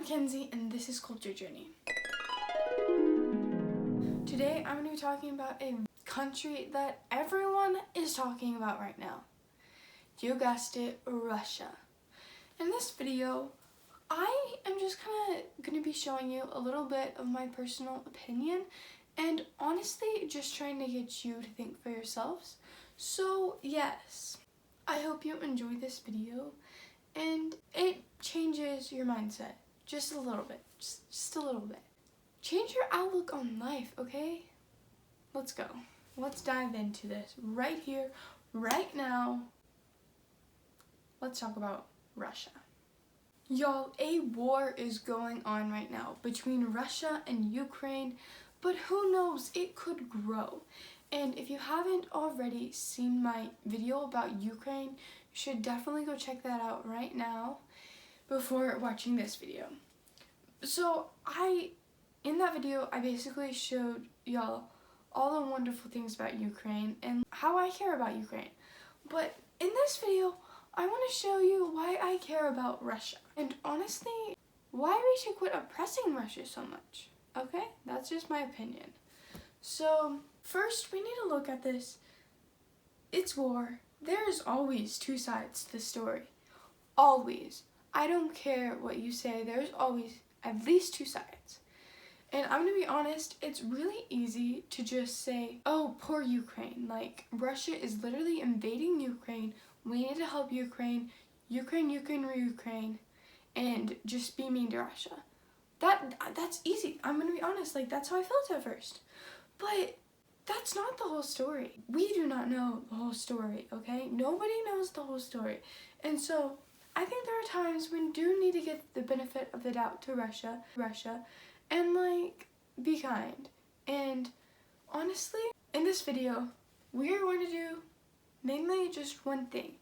Mackenzie, and this is Culture Journey. Today I'm going to be talking about a country that everyone is talking about right now. You guessed it, Russia. In this video, I am just kind of going to be showing you a little bit of my personal opinion and honestly just trying to get you to think for yourselves. So yes, I hope you enjoy this video and it changes your mindset just a little bit, just a little bit. Change your outlook on life, okay? Let's go. Let's dive into this right here, right now. Let's talk about Russia. Y'all, a war is going on right now between Russia and Ukraine, but who knows, it could grow. And if you haven't already seen my video about Ukraine, you should definitely go check that out right now before watching this video. So in that video, I basically showed y'all all the wonderful things about Ukraine and how I care about Ukraine. But in this video, I want to show you why I care about Russia. And honestly, why we should quit oppressing Russia so much. Okay? That's just my opinion. So, first we need to look at this. It's war. There is always two sides to the story. Always. I don't care what you say. There's always at least two sides. And I'm going to be honest, it's really easy to just say, oh, poor Ukraine. Like, Russia is literally invading Ukraine. We need to help Ukraine, and just be mean to Russia. That's easy. I'm going to be honest. Like, that's how I felt at first. But that's not the whole story. We do not know the whole story, okay? Nobody knows the whole story. And so I think there are times when we do need to give the benefit of the doubt to Russia, and like, be kind. And honestly, in this video, we are going to do mainly just one thing,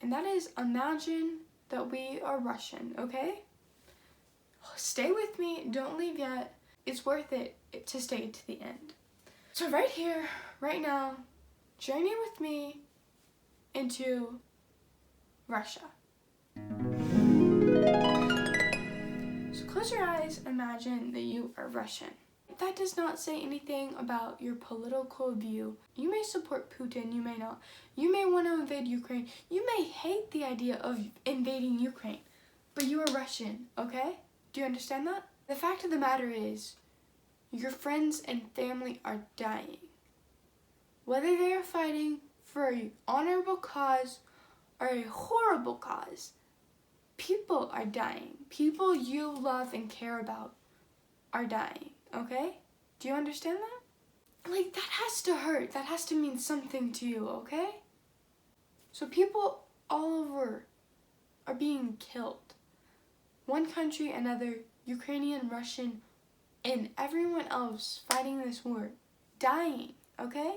and that is imagine that we are Russian, okay? Stay with me, don't leave yet. It's worth it to stay to the end. So right here, right now, journey with me into Russia. So close your eyes, imagine that you are Russian. That does not say anything about your political view. You may support Putin, you may not. You may want to invade Ukraine. You may hate the idea of invading Ukraine, but you are Russian, okay? Do you understand that? The fact of the matter is, your friends and family are dying. Whether they are fighting for an honorable cause or a horrible cause, people are dying. People you love and care about are dying, okay? Do you understand that? Like, that has to hurt. That has to mean something to you, okay? So people all over are being killed. One country, another, Ukrainian, Russian, and everyone else fighting this war, dying, okay?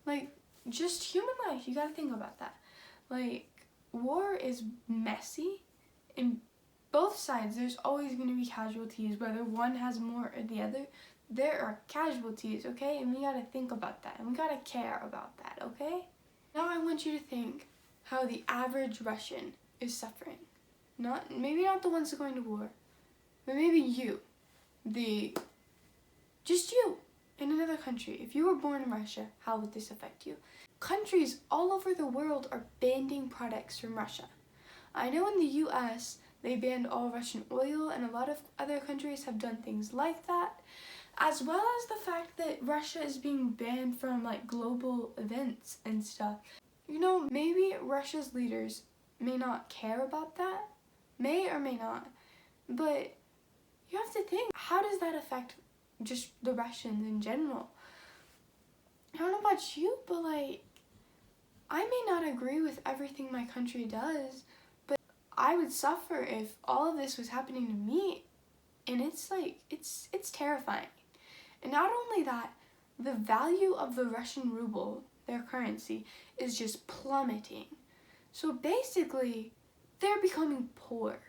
Like, just human life, you gotta think about that. Like, war is messy. In both sides, there's always gonna be casualties, whether one has more or the other. There are casualties, okay? And we gotta think about that, and we gotta care about that, okay? Now I want you to think how the average Russian is suffering. Maybe not the ones going to war, but maybe you. Just you in another country. If you were born in Russia, how would this affect you? Countries all over the world are banning products from Russia. I know in the US, they banned all Russian oil, and a lot of other countries have done things like that, as well as the fact that Russia is being banned from like global events and stuff. You know, maybe Russia's leaders may not care about that, may or may not, but you have to think, how does that affect just the Russians in general? I don't know about you, but like, I may not agree with everything my country does, but I would suffer if all of this was happening to me, and it's like, it's terrifying. And not only that, the value of the Russian ruble, their currency, is just plummeting. So basically, they're becoming poor.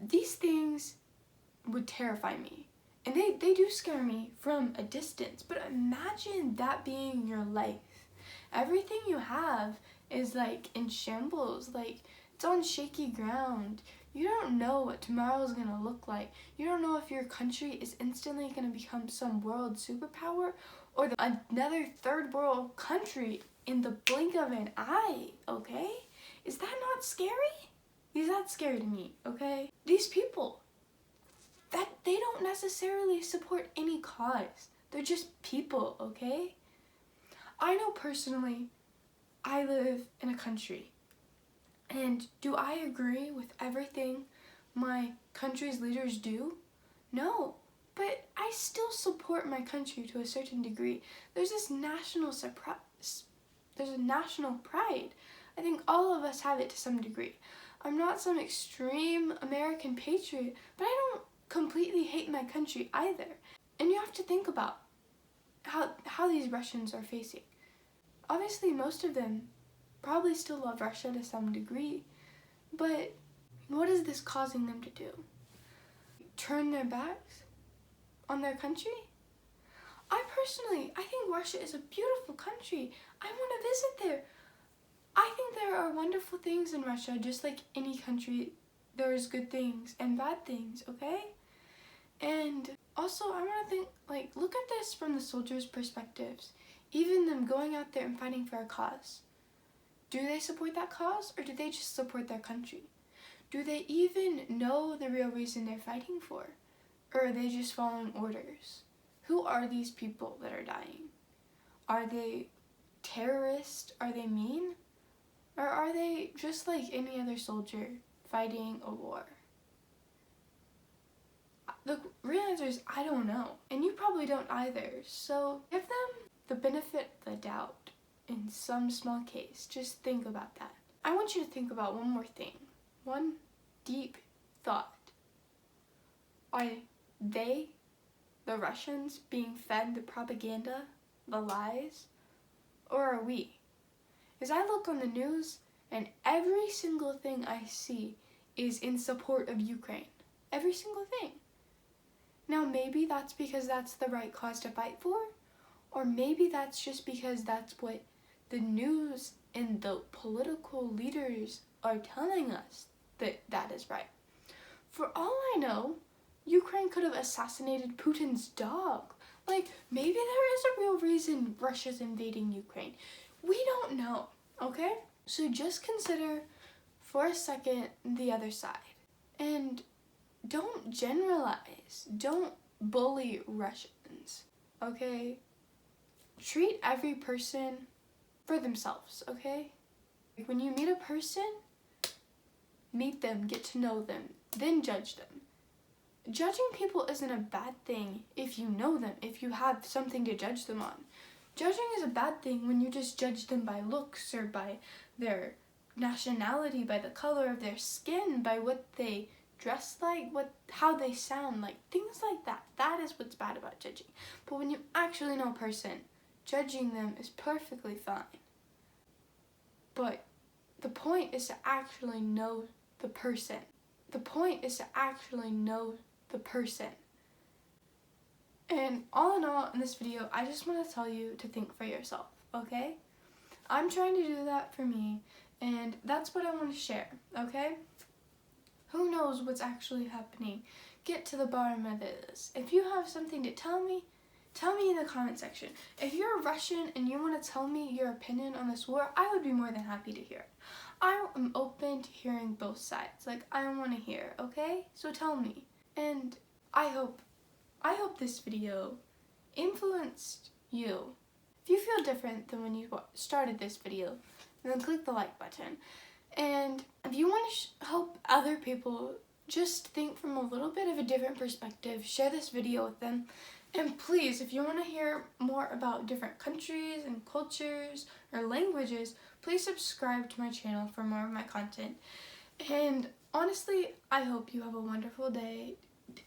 These things would terrify me. And they do scare me from a distance. But imagine that being your life. Everything you have is like in shambles. Like, it's on shaky ground. You don't know what tomorrow is going to look like. You don't know if your country is instantly going to become some world superpower or another third world country in the blink of an eye, okay? Is that not scary? Is that scary to me, okay? These people, that they don't necessarily support any cause. They're just people, okay? I know personally, I live in a country. And do I agree with everything my country's leaders do? No, but I still support my country to a certain degree. There's this national there's a national pride. I think all of us have it to some degree. I'm not some extreme American patriot, but I don't completely hate my country either. And you have to think about how these Russians are facing. Obviously, most of them probably still love Russia to some degree, but what is this causing them to do? Turn their backs on their country? I think Russia is a beautiful country. I want to visit there. I think there are wonderful things in Russia, just like any country. There's good things and bad things, okay? And also, I want to think, look at this from the soldiers' perspectives. Even them going out there and fighting for a cause. Do they support that cause, or do they just support their country? Do they even know the real reason they're fighting for? Or are they just following orders? Who are these people that are dying? Are they terrorists? Are they mean? Or are they just like any other soldier fighting a war? The real answer is I don't know. And you probably don't either. So give them the benefit of the doubt in some small case. Just think about that. I want you to think about one more thing. One deep thought. Are they, the Russians, being fed the propaganda, the lies? Or are we? As I look on the news, and every single thing I see is in support of Ukraine. Every single thing. Now maybe that's because that's the right cause to fight for, or maybe that's just because that's what the news and the political leaders are telling us that is right. For all I know, Ukraine could have assassinated Putin's dog. Maybe there is a real reason Russia's invading Ukraine. We don't know, okay? So just consider for a second the other side. And don't generalize. Don't bully Russians, okay? Treat every person for themselves, okay? When you meet a person, meet them, get to know them, then judge them. Judging people isn't a bad thing if you know them, if you have something to judge them on. Judging is a bad thing when you just judge them by looks or by their nationality, by the color of their skin, by what they dress like, how they sound like, things like that. That is what's bad about judging. But when you actually know a person, judging them is perfectly fine. But the point is to actually know the person. The point is to actually know the person. And all in all, in this video, I just want to tell you to think for yourself, okay? I'm trying to do that for me, and that's what I want to share, okay? Who knows what's actually happening? Get to the bottom of this. If you have something to tell me in the comment section. If you're Russian and you want to tell me your opinion on this war, I would be more than happy to hear it. I am open to hearing both sides. I want to hear, okay? So tell me. And I hope this video influenced you. If you feel different than when you started this video, then click the like button. And if you want to help other people just think from a little bit of a different perspective, share this video with them. And please, if you want to hear more about different countries and cultures or languages, please subscribe to my channel for more of my content. And honestly, I hope you have a wonderful day.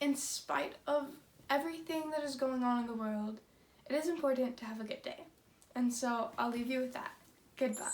In spite of everything that is going on in the world, it is important to have a good day. And so I'll leave you with that. Goodbye.